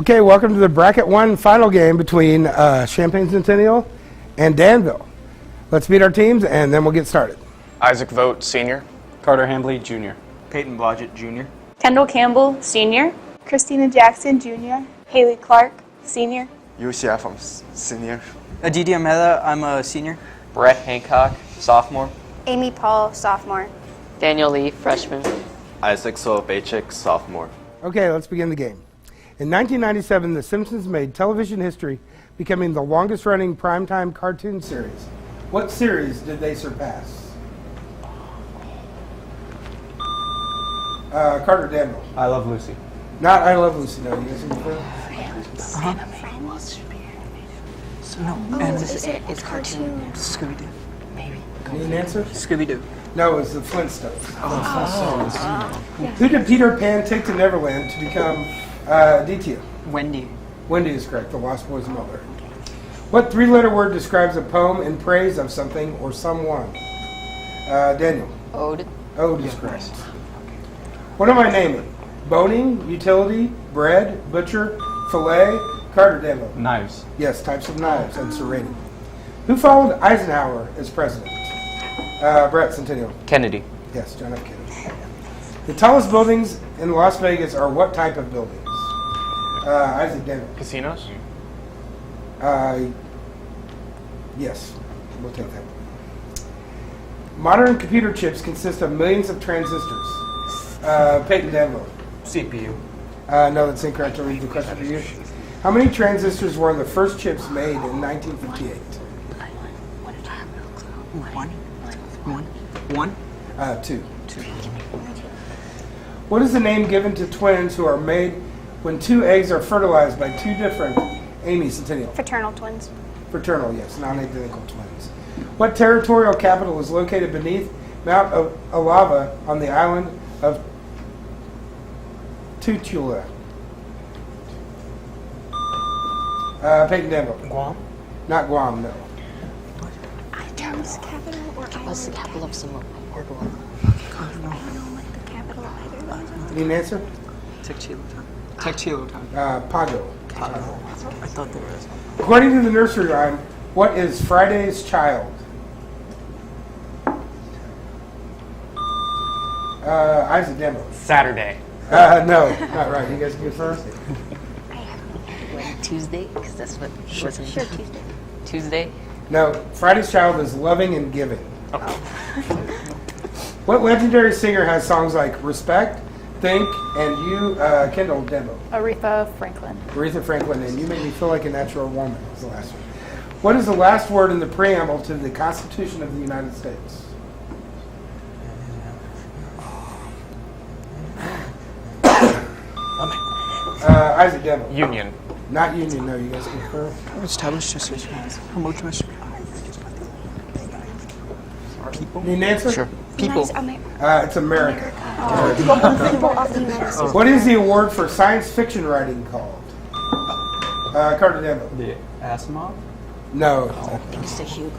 Okay, welcome to the Bracket 1 final game between Champaign Centennial and Danville. Let's meet our teams, and then we'll get started. Isaac Vogt, Sr. Carter Hambley, Jr. Peyton Blodgett, Jr. Kendall Campbell, Sr. Christina Jackson, Jr. Haley Clark, Senior. Yuxia from Senior. Aditi Amela, I'm a senior. Brett Hancock, sophomore. Amy Paul, sophomore. Daniel Lee, freshman. Isaac Sobachik, sophomore. Okay, let's begin the game. In 1997, The Simpsons made television history, becoming the longest-running primetime cartoon series. What series did they surpass? Carter Danville. I Love Lucy. Not I Love Lucy, no. You guys can confirm? It's cartoon. Scooby-Doo. Maybe. Need an answer? Scooby-Doo. No, it was the Flintstones. Who did Peter Pan take to Neverland to become DT? Wendy. Wendy is correct, the Lost Boy's mother. What three-letter word describes a poem in praise of something or someone? Daniel. Ode. Ode is correct. What am I naming? Boning, utility, bread, butcher, fillet, Carter Danville. Knives. Yes, types of knives and serrating. Who followed Eisenhower as president? Brett Centennial. Kennedy. Yes, John F. Kennedy. The tallest buildings in Las Vegas are what type of buildings? Isaac Danville. Casinos? Yes, we'll take that. Modern computer chips consist of millions of transistors. Peyton Danville. CPU. No, that's incorrect. I'll read the question for you. How many transistors were in the first chips made in 1958? One. Two. What is the name given to twins who are made when two eggs are fertilized by two different Amy Centennial? Fraternal twins. Fraternal, yes, non-identical twins. What territorial capital is located beneath Mount Alava on the island of Tutula? Peyton Danville. Guam. Not Guam, no. What's the capital or What's the capital of Samoa? I don't know like the capital either. Need an answer? Tecchilotan. Pago. I thought there was. According to the nursery rhyme, what is Friday's child? Isaac Danville. Saturday. No, not right. You guys can confirm? Tuesday? Because that's what Sure, Tuesday. Tuesday? No, Friday's child is loving and giving. What legendary singer has songs like Respect, Think, and You, Kendall Danville? Aretha Franklin. Aretha Franklin, and You Make Me Feel Like a Natural Woman is the last one. What is the last word in the preamble to the Constitution of the United States? Isaac Danville. Union. Not union, no. You guys confirm? Established People. Need an answer? Sure. People. It's America. People of the United States. What is the award for science fiction writing called? Carter Danville. The Asimov. No. It's the Hugo.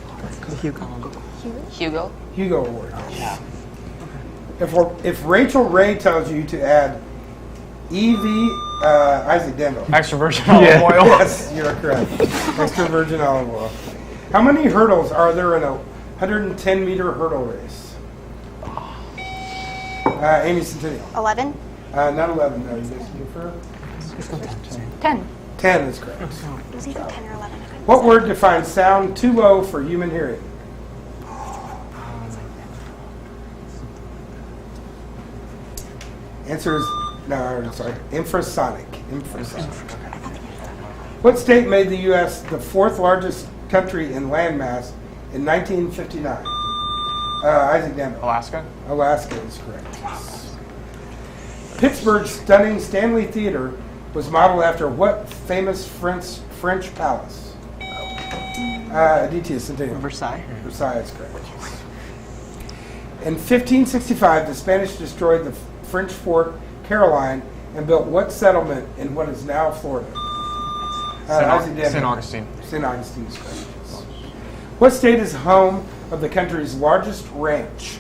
Hugo. Hugo Award. If Rachel Ray tells you to add Isaac Danville. Extra virgin olive oil. Yes, you're correct. Extra virgin olive oil. How many hurdles are there in a 110-meter hurdle race? Amy Centennial. 11. Not 11, no. You guys can confirm? 10. 10 is correct. It was either 10 or 11. What word defines sound too low for human hearing? Answer is, infrasonic. What state made the U.S. the fourth largest country in landmass in 1959? Isaac Danville. Alaska. Alaska is correct. Pittsburgh's stunning Stanley Theater was modeled after what famous French palace? DT Centennial. Versailles. Versailles is correct. In 1565, the Spanish destroyed the French Fort Caroline and built what settlement in what is now Florida? St. Augustine. St. Augustine is correct. What state is home of the country's largest ranch?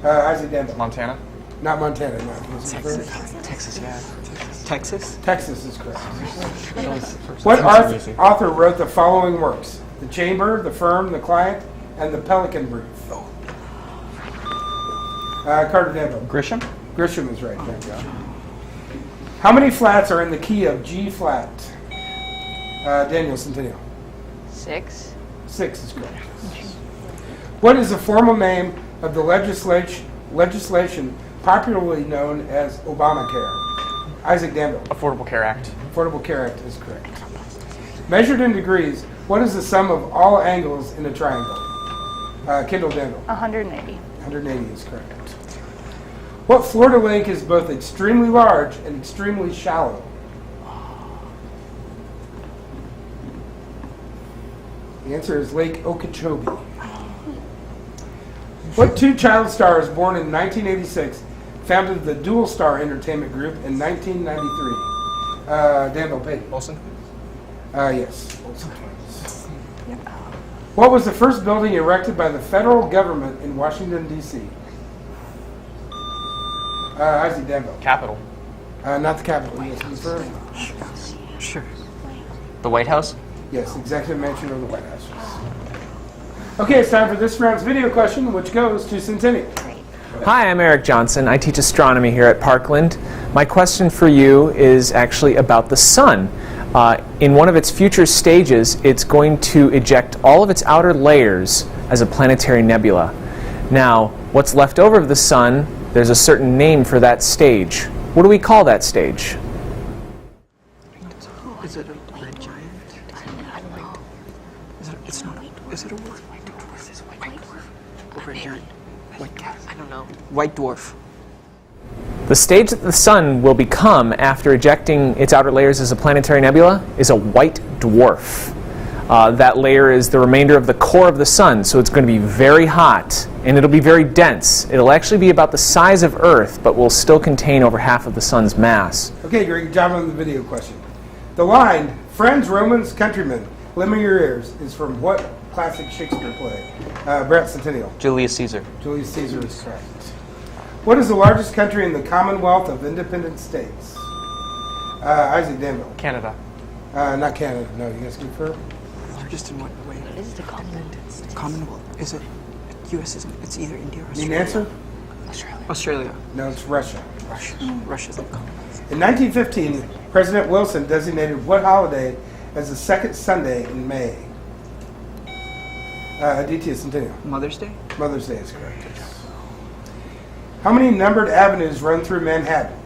Isaac Danville. Montana. Not Montana, no. Texas, yeah. Texas? Texas is correct. What author wrote the following works? The Chamber, The Firm, The Client, and The Pelican Brief. Carter Danville. Grisham? Grisham is right. Thank you. How many flats are in the key of G flat? Daniel Centennial. 6. 6 is correct. What is the formal name of the legislation popularly known as Obamacare? Isaac Danville. Affordable Care Act. Affordable Care Act is correct. Measured in degrees, what is the sum of all angles in a triangle? Kendall Danville. 180. 180 is correct. What Florida lake is both extremely large and extremely shallow? The answer is Lake Okeechobee. What two child stars born in 1986 founded the Dual Star Entertainment Group in 1993? Danville Payton. Wilson? Yes. Olsen twins. What was the first building erected by the federal government in Washington, D.C.? Isaac Danville. Capitol. Not the Capitol. Yes, confirm. Sure. The White House? Yes, Executive Mansion of the White House. Okay, it's time for this round's video question, which goes to Centennial. Hi, I'm Eric Johnson. I teach astronomy here at Parkland. My question for you is actually about the sun. In one of its future stages, it's going to eject all of its outer layers as a planetary nebula. Now, what's left over of the sun, there's a certain name for that stage. What do we call that stage? Is it a red giant? I don't know. It's not. Is it a white dwarf? Is it white dwarf? Or red giant? White dwarf. I don't know. White dwarf. The stage that the sun will become after ejecting its outer layers as a planetary nebula is a white dwarf. That layer is the remainder of the core of the sun, so it's going to be very hot, and it'll be very dense. It'll actually be about the size of Earth, but will still contain over half of the sun's mass. Okay, great job on the video question. The line, Friends, Romans, Countrymen, lend me your ears, is from what classic Shakespeare play? Brett Centennial. Julius Caesar. Julius Caesar is correct. What is the largest country in the Commonwealth of Independent States? Isaac Danville. Canada. Not Canada, no, you guys confirm? Largest in what way? What is the Commonwealth? Commonwealth. Is it? U.S. isn't. It's either India or Need Australia. an answer? Australia. Australia. No, it's Russia. Russia. Russia's the Commonwealth. In 1915, President Wilson designated what holiday as the second Sunday in May? Aditya Centennial. Mother's Day. Mother's Day is correct. How many numbered avenues run through Manhattan?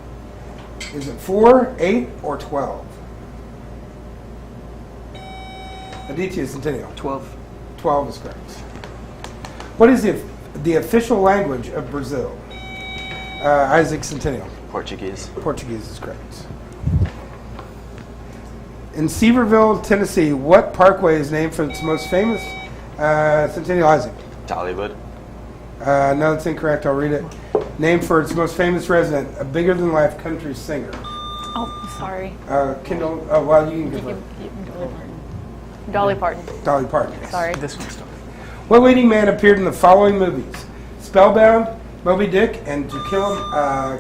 Is it 4, 8, or 12? Aditya Centennial. 12. 12 is correct. What is the official language of Brazil? Isaac Centennial. Portuguese. Portuguese is correct. In Sevierville, Tennessee, what parkway is named for its most famous Centennial Isaac? Dollywood. No, that's incorrect. I'll read it. Named for its most famous resident, a bigger-than-life country singer. Oh, sorry. Kendall, well, you can give her. Dolly Parton. Dolly Parton. Sorry. This one's done. What leading man appeared in the following movies? Spellbound, Moby Dick, and To Kill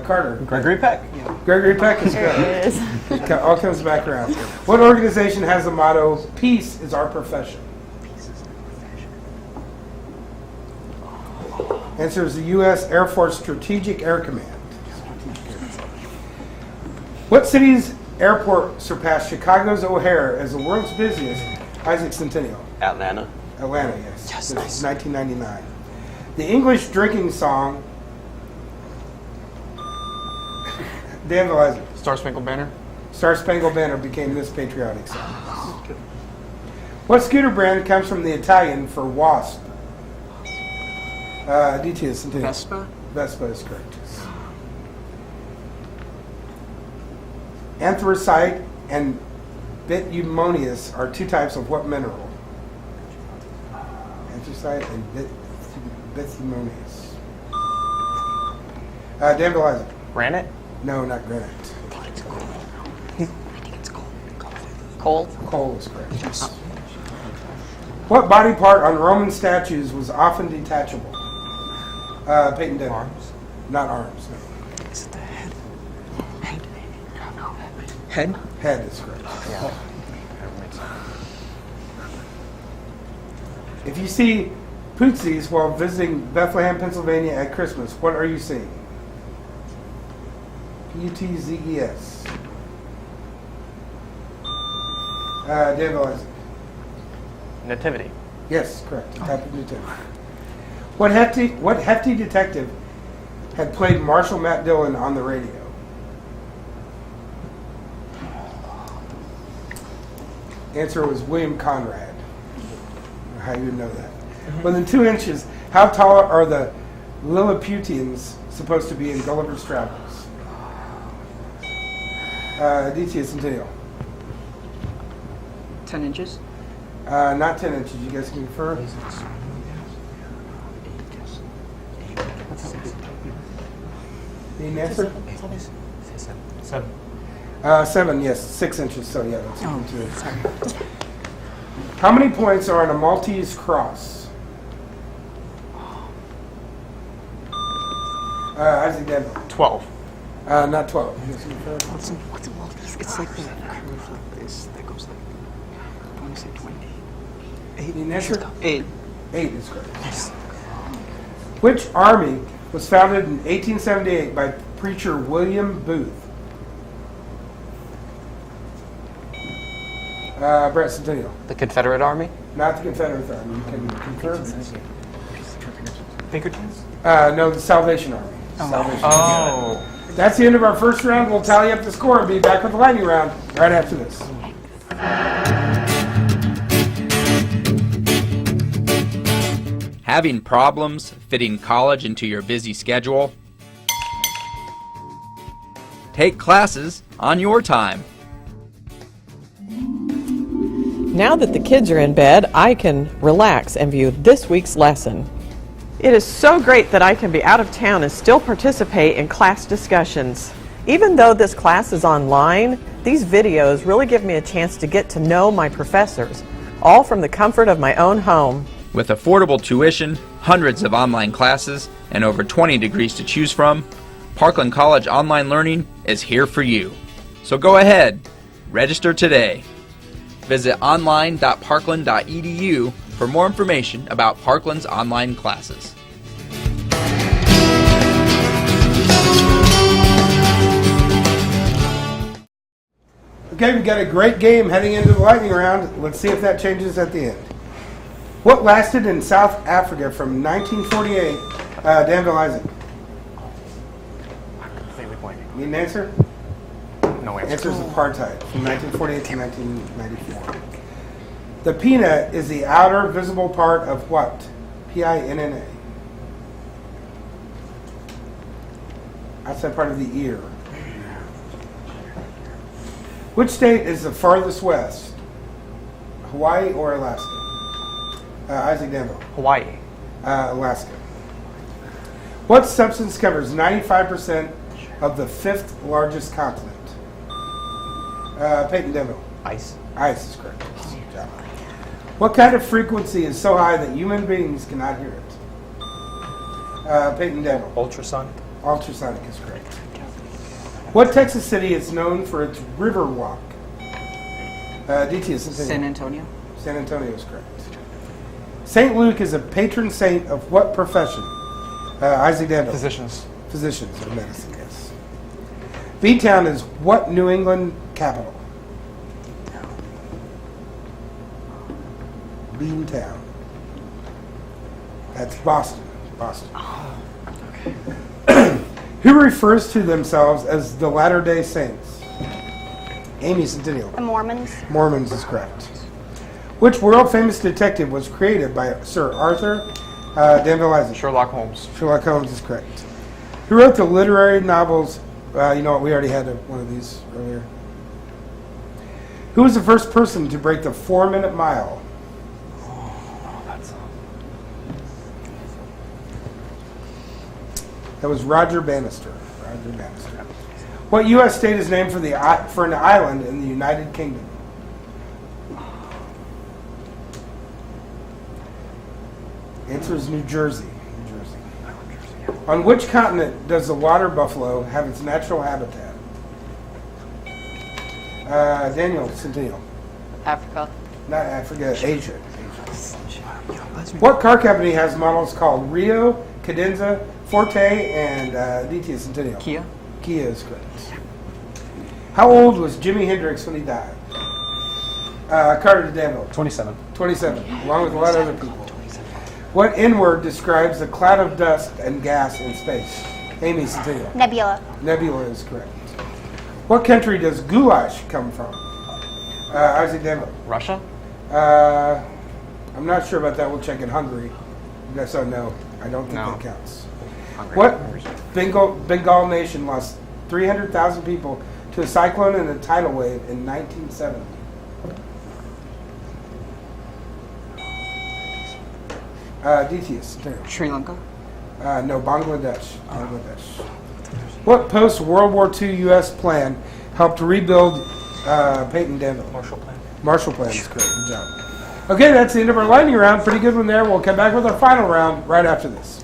Carter. Gregory Peck. Gregory Peck is There correct. it is. It all comes back around. What organization has the motto, Peace is our profession? Answer is the U.S. Air Force Strategic Air Command. What city's airport surpassed Chicago's O'Hare as the world's busiest? Isaac Centennial. Atlanta. Atlanta, yes. Yes, This nice. is 1999. The English drinking song. Danville Isaac. Star Spangled Banner. Star Spangled Banner became this patriotic song. What scooter brand comes from the Italian for wasp? DT Centennial. Vespa. Vespa is correct. Anthracite and bituminous are two types of what mineral? Anthracite and bituminous. Danville Isaac. Granite. No, not granite. I think it's coal. Coal. Coal is correct. Yes. What body part on Roman statues was often detachable? Peyton Denver. Arms. Not arms, no. Is it the head? Head. No. Head? Head is correct. If you see Pootsies while visiting Bethlehem, Pennsylvania at Christmas, what are you seeing? P-U-T-Z-E-S. Danville Isaac. Nativity. Yes, correct. Happy Nativity. What hefty detective had played Marshal Matt Dillon on the radio? Answer was William Conrad. How you would know that? Within 2 inches, how tall are the Lilliputians supposed to be in Gulliver's Travels? DT Centennial. 10 inches? Not 10 inches. You guys can confer? Need an answer? 7. 7, yes. 6 inches. So, yeah, that's 2 inches. How many points are on a Maltese cross? Isaac Danville. 12. Not 12. You guys can confer? What's a Maltese? It's like the curve like this that goes like, I want to say 20. Need an answer? 8. 8 is correct. Which army was founded in 1878 by preacher William Booth? Brett Centennial. The Confederate Army? Not the Confederate Army. You can confirm. Pinkertons? No, the Salvation Army. Salvation Army. Oh. That's the end of our first round. We'll tally up the score and be back with the lightning round right after this. Having problems fitting college into your busy schedule? Take classes on your time. Now that the kids are in bed, I can relax and view this week's lesson. It is so great that I can be out of town and still participate in class discussions. Even though this class is online, these videos really give me a chance to get to know my professors, all from the comfort of my own home. With affordable tuition, hundreds of online classes, and over 20 degrees to choose from, Parkland College Online Learning is here for you. So go ahead, register today. Visit online.parkland.edu for more information about Parkland's online classes. Okay, we've got a great game heading into the lightning round. Let's see if that changes at the end. What lasted in South Africa from 1948? Danville Isaac. Completely blanking. Need an answer? No answer. Answer is apartheid from 1948 to 1994. The pinna is the outer visible part of what? P-I-N-N-A. Outside part of the ear. Which state is the farthest west? Hawaii or Alaska? Isaac Danville. Hawaii. Alaska. What substance covers 95% of the 5th largest continent? Peyton Danville. Ice. Ice is correct. Good job. What kind of frequency is so high that human beings cannot hear it? Peyton Danville. Ultrasonic. Ultrasonic is correct. What Texas city is known for its river walk? DT is San Antonio. San Antonio is correct. St. Luke is a patron saint of what profession? Isaac Danville. Physicians. Physicians of medicine, yes. B-Town is what New England capital? Beantown. That's Boston. Boston. Who refers to themselves as the Latter-day Saints? Amy Centennial. The Mormons. Mormons is correct. Which world-famous detective was created by Sir Arthur Danville Isaac? Sherlock Holmes. Sherlock Holmes is correct. Who wrote the literary novels? You know what? We already had one of these earlier. Who was the first person to break the 4-minute mile? That was Roger Bannister. Roger Bannister. What U.S. state is named for an island in the United Kingdom? Answer is New Jersey. New Jersey. On which continent does the water buffalo have its natural habitat? Daniel, Centennial. Africa. Not Africa, Asia. What car company has models called Rio, Cadenza, Forte, and DT Centennial? Kia. Kia is correct. How old was Jimi Hendrix when he died? Carter to Danville. 27. 27, along with a lot of other people. What N-word describes a cloud of dust and gas in space? Amy Centennial. Nebula. Nebula is correct. What country does goulash come from? Isaac Danville. Russia? I'm not sure about that. We'll check in Hungary. I guess I know. I don't think No. that counts. Hungary. What Bengal nation lost 300,000 people to a cyclone and a tidal wave in 1970? DTS. Sri Lanka. No, Bangladesh. Bangladesh. What post-World War II U.S. plan helped rebuild Peyton Danville? Marshall Plan. Marshall Plan is correct. Good job. Okay, that's the end of our lightning round. Pretty good one there. We'll come back with our final round right after this.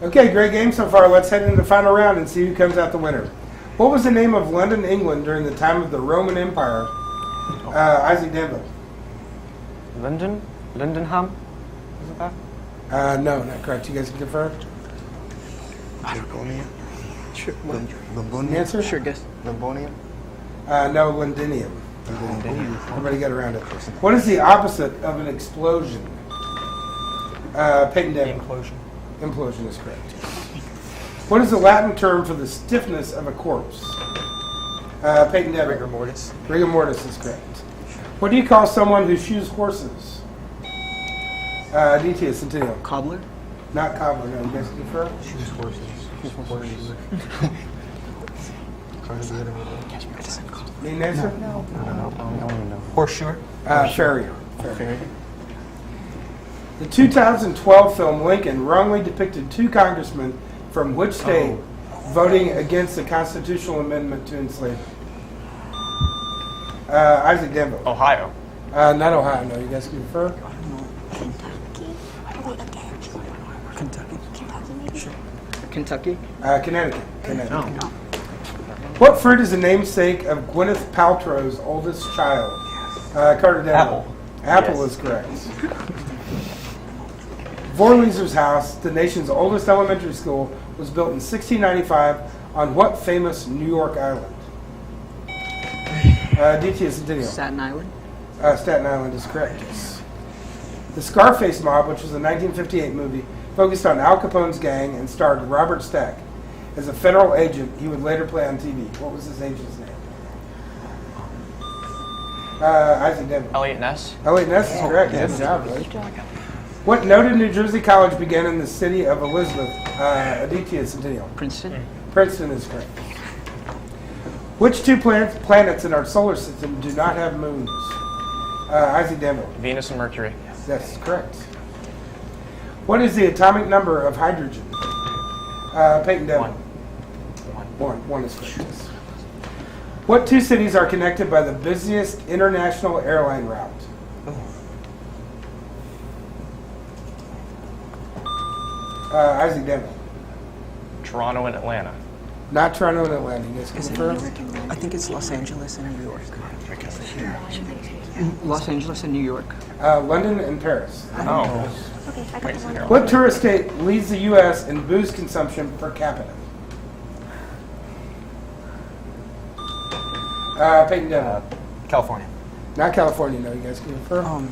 Okay, great game so far. Let's head into the final round and see who comes out the winner. What was the name of London, England during the time of the Roman Empire? Isaac Danville. London? Lindenham? Is it that? No, not correct. You guys can confirm? Lingonia? Sure. Answer? Sure, guess. Limbonia? No, Londinium. Everybody got around it. What is the opposite of an explosion? Peyton Danville. Implosion. Implosion is correct. What is the Latin term for the stiffness of a corpse? Peyton Danville. Rigor mortis. Rigor mortis is correct. What do you call someone who shoes horses? DT is Centennial. Cobbler. Not cobbler, no. You guys confirm? Choose horses. Need an answer? I don't even know. Horseshoer? Farrier. The 2012 film Lincoln wrongly depicted two congressmen from which state voting against the constitutional amendment to enslave? Isaac Danville. Ohio. Not Ohio, no. You guys confirm? Kentucky. Kentucky, maybe? Kentucky. Connecticut. What fruit is the namesake of Gwyneth Paltrow's oldest child? Carter Danville. Apple is correct. Vorleser's House, the nation's oldest elementary school, was built in 1695 on what famous New York island? DT is Centennial. Staten Island. Staten Island is correct. Yes. The Scarface Mob, which was a 1958 movie, focused on Al Capone's gang and starred Robert Stack as a federal agent he would later play on TV. What was his agent's name? Isaac Danville. Elliot Ness. Elliot Ness is correct. Good job, buddy. What noted New Jersey college began in the city of Elizabeth? Aditya Centennial. Princeton. Princeton is correct. Which two planets in our solar system do not have moons? Isaac Danville. Venus and Mercury. That's correct. What is the atomic number of hydrogen? Peyton Danville. One is correct. Yes. What two cities are connected by the busiest international airline route? Isaac Danville. Toronto and Atlanta. Not Toronto and Atlanta. You guys confirm? I think it's Los Angeles and New York. Los Angeles and New York. London and Paris. Oh. Okay, I got the one. What tourist state leads the U.S. in booze consumption per capita? Peyton Danville. California. Not California, no. You guys can confirm?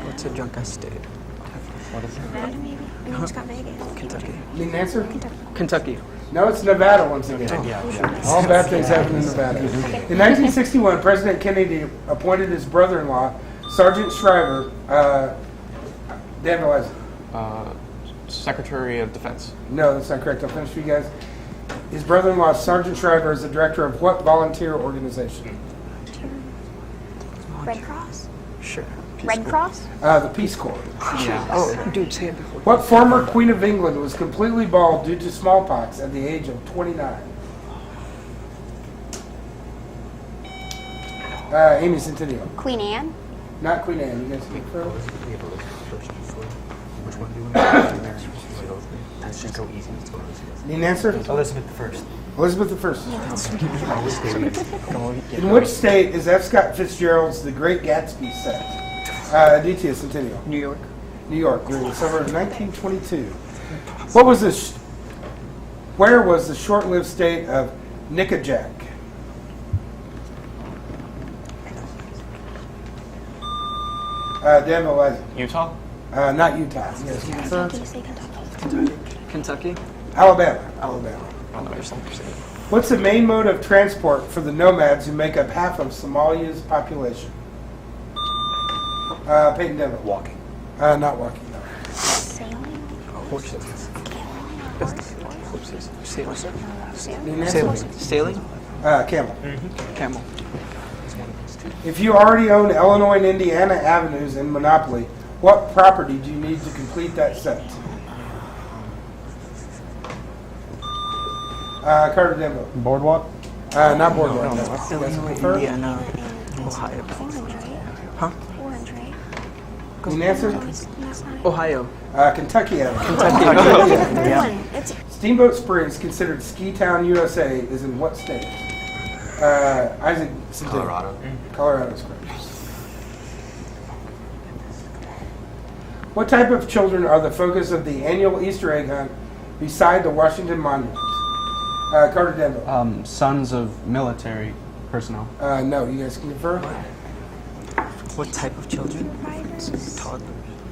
What's a drunk ass state? Nevada, maybe? And then it's got Vegas. Kentucky. Need an answer? Kentucky. No, it's Nevada once again. All bad things happen in Nevada. In 1961, President Kennedy appointed his brother-in-law, Sergeant Shriver, Danville Isaac. Secretary of Defense. No, that's not correct. I'll finish for you guys. His brother-in-law, Sergeant Shriver, is the director of what volunteer organization? Red Cross? Sure. Red Cross? The Peace Corps. Oh, dude, say it before. What former Queen of England was completely bald due to smallpox at the age of 29? Amy Centennial. Queen Anne? Not Queen Anne. You guys speak for her? Let's just go easy. Let's go easy. Need an answer? Elizabeth the First. Elizabeth I. In which state is F. Scott Fitzgerald's The Great Gatsby set? Aditya Centennial. New York. New York, during the summer of 1922. Where was the short-lived state of Nickajack? Danville, Isaac. Utah? Not Utah. Yes, you confirm? Can you say Kentucky? Kentucky. Alabama. Alabama. Oh, no, there's something. What's the main mode of transport for the nomads who make up half of Somalia's population? Peyton Danville. Walking. Not walking, no. Sailing? Horses. Need an answer? Sailing. Camel. Camel. If you already own Illinois and Indiana avenues in Monopoly, what property do you need to complete that set? Carter Danville. Boardwalk? Not Boardwalk. No. Illinois, Indiana, Ohio. Huh? Orange, right? Need an answer? That's not Ohio. Kentucky avenue. Kentucky. It's Steamboat Springs, considered Ski Town, USA, is in what state? Isaac Centennial. Colorado. Colorado is correct. What type of children are the focus of the annual Easter egg hunt beside the Washington Monument? Carter Danville. Sons of military personnel. No, you guys can confirm? What type of children? survivors. Toddler.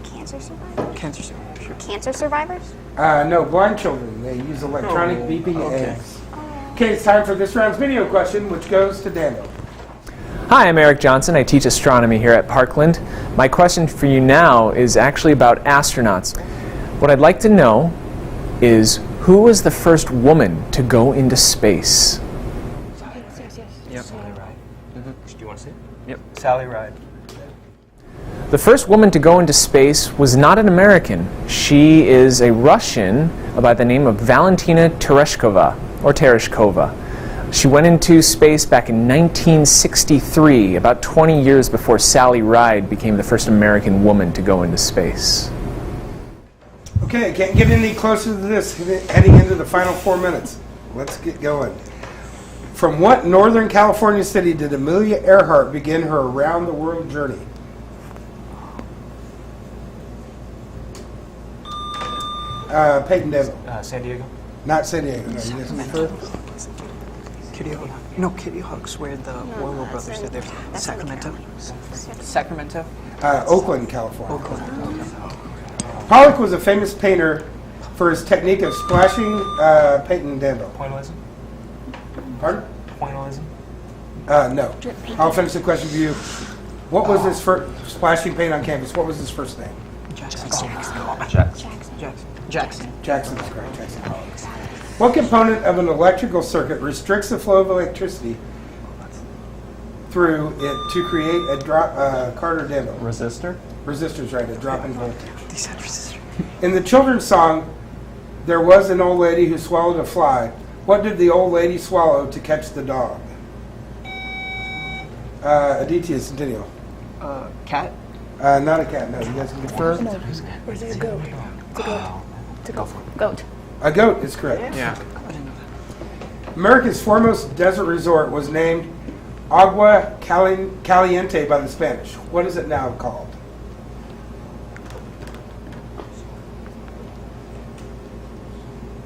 Cancer survivors. Cancer survivors. Sure. Cancer survivors? No, blind children. They use electronic beeping eggs. Okay, it's time for this round's video question, which goes to Danville. Hi, I'm Eric Johnson. I teach astronomy here at Parkland. My question for you now is actually about astronauts. What I'd like to know is, who was the first woman to go into space? Yep. Sally Ride. Do you want to see it? Yep. Sally Ride. The first woman to go into space was not an American. She is a Russian by the name of Valentina Tereshkova, or Tereshkova. She went into space back in 1963, about 20 years before Sally Ride became the first American woman to go into space. Okay, can't get any closer to this, heading into the final 4 minutes. Let's get going. From what northern California city did Amelia Earhart begin her around-the-world journey? Peyton Danville. San Diego. Not San Diego. No, you guys confirm? Kitty Hawk. No, Kitty Hawk's where the Warlow brothers did their Sacramento. Sacramento? Oakland, California. Pollock was a famous painter for his technique of splashing. Peyton Danville. Pointillism. Pardon? Pointillism. No. I'll finish the question for you. What was his first splashing paint on canvas? What was his first name? Jackson. Jackson is correct. Jackson Pollock. What component of an electrical circuit restricts the flow of electricity through it to create a drop? Carter Danville. Resistor. Resistor's right. A drop in voltage. They said resistor. In the children's song, there was an old lady who swallowed a fly. What did the old lady swallow to catch the dog? Aditya Centennial. Cat? Not a cat, no. You guys can confirm? Is it a goat? It's a goat. It's a goat. Goat. A goat is correct. Yeah. America's foremost desert resort was named Agua Caliente by the Spanish. What is it now called?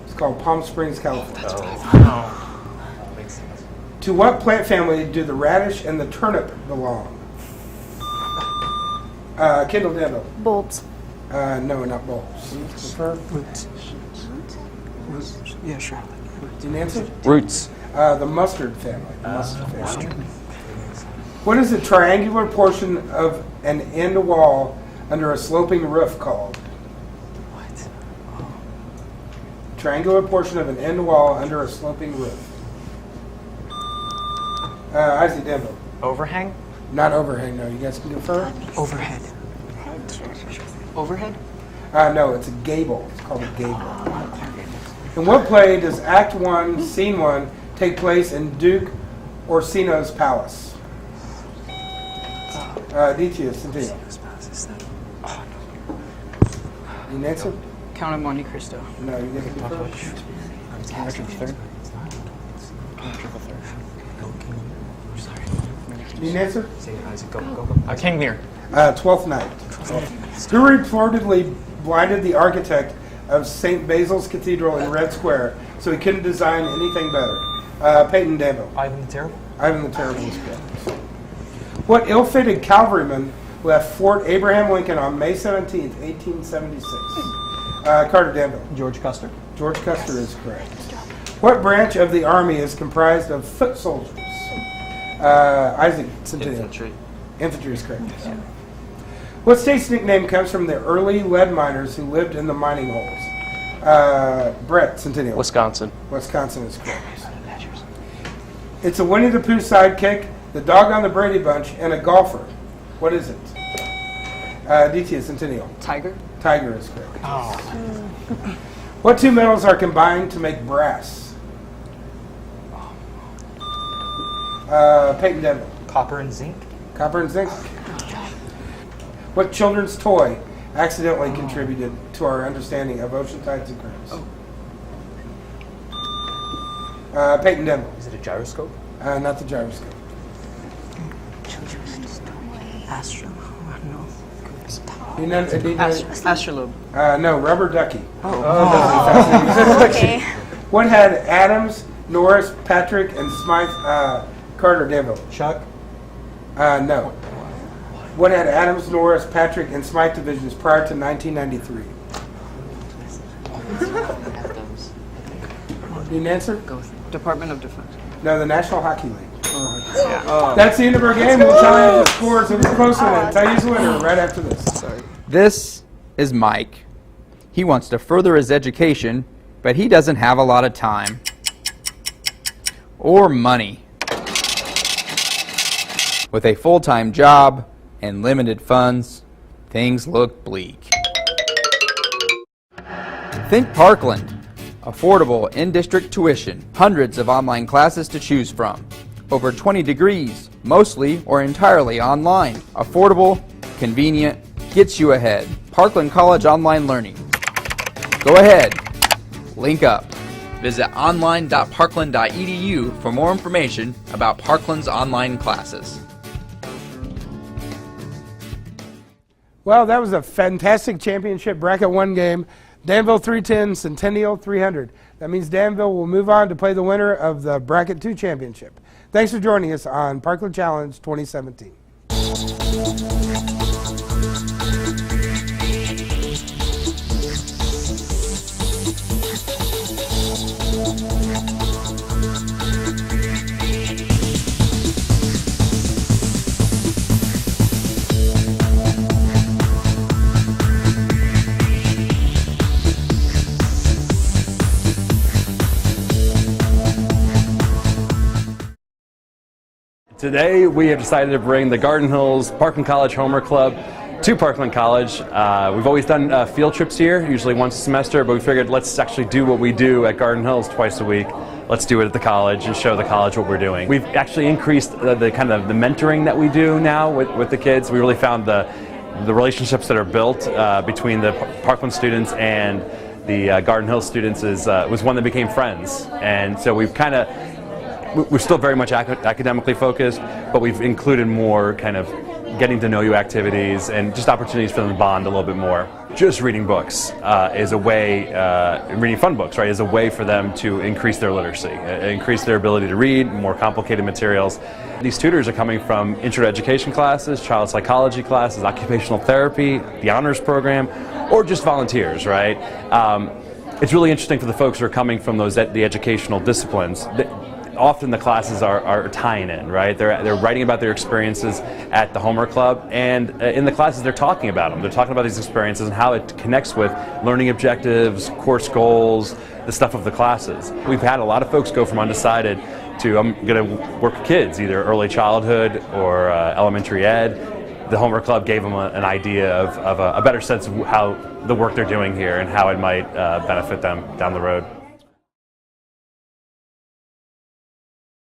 It's called Palm Springs, California. Makes sense. To what plant family do the radish and the turnip belong? Kendall Danville. Bulbs. No, not bulbs. Roots. Yeah, sure. Do you answer? Roots. The mustard family. What is the triangular portion of an end wall under a sloping roof called? What? Triangular portion of an end wall under a sloping roof. Isaac Danville. Overhang? Not overhang, no. You guys can confirm? Overhead. Overhead? No, it's a gable. It's called a gable. In what play does Act 1, Scene 1 take place in Duke Orsino's palace? Decius, Centennial. You need an answer? Count of Monte Cristo. No, you get to confirm? King Richard III. You need an answer? King Lear. Twelfth Night. Who reportedly blinded the architect of St. Basil's Cathedral in Red Square so he couldn't design anything better? Peyton Danville. Ivan the Terrible. Ivan the Terrible is correct. What ill-fated cavalryman left Fort Abraham Lincoln on May 17th, 1876? Carter Danville. George Custer. George Custer is correct. What branch of the Army is comprised of foot soldiers? Isaac Centennial. Infantry is correct. What state's nickname comes from the early lead miners who lived in the mining holes? Brett Centennial. Wisconsin. Wisconsin is correct. It's a Winnie the Pooh sidekick, the dog on the Brady Bunch, and a golfer. What is it? DT Centennial. Tiger? Tiger is correct. What two metals are combined to make brass? Peyton Denville. Copper and zinc. Copper and zinc. What children's toy accidentally contributed to our understanding of ocean tides and currents? Peyton Denville. Is it a gyroscope? Not the gyroscope. Astro. You know, Astrolabe. no, rubber ducky. Okay. What had Adams, Norris, Patrick, and Smythe, Carter Danville? Chuck. No. What had Adams, Norris, Patrick, and Smythe divisions prior to 1993? Need an answer? Go with Department of Defense. No, the National Hockey League. That's the end of our game. We'll tell you the scores of the close one and tell you the winner right after this. Sorry. This is Mike. He wants to further his education, but he doesn't have a lot of time or money. With a full-time job and limited funds, things look bleak. Think Parkland. Affordable in-district tuition, hundreds of online classes to choose from. Over 20 degrees, mostly or entirely online. Affordable, convenient, gets you ahead. Parkland College Online Learning. Go ahead, link up. Visit online.parkland.edu for more information about Parkland's online classes. Well, that was a fantastic championship bracket one game. Danville 310, Centennial 300. That means Danville will move on to play the winner of the Bracket 2 Championship. Thanks for joining us on Parkland Challenge 2017. Today we have decided to bring the Garden Hills Parkland College Homer Club to Parkland College. We've always done field trips here, usually once a semester, but we figured let's actually do what we do at Garden Hills twice a week. Let's do it at the college and show the college what we're doing. We've actually increased the kind of the mentoring that we do now with the kids. We really found the relationships that are built between the Parkland students and the Garden Hills students was one that became friends. And so we're still very much academically focused, but we've included more kind of getting to know you activities and just opportunities for them to bond a little bit more. Just reading books is a way, reading fun books, right, is a way for them to increase their literacy, increase their ability to read more complicated materials. These tutors are coming from intro to education classes, child psychology classes, occupational therapy, the honors program, or just volunteers, right? It's really interesting for the folks who are coming from the educational disciplines. Often the classes are tying in, right? They're writing about their experiences at the Homer Club, and in the classes they're talking about them. They're talking about these experiences and how it connects with learning objectives, course goals, the stuff of the classes. We've had a lot of folks go from undecided to I'm going to work with kids, either early childhood or elementary ed. The Homer Club gave them an idea of a better sense of how the work they're doing here and how it might benefit them down the road.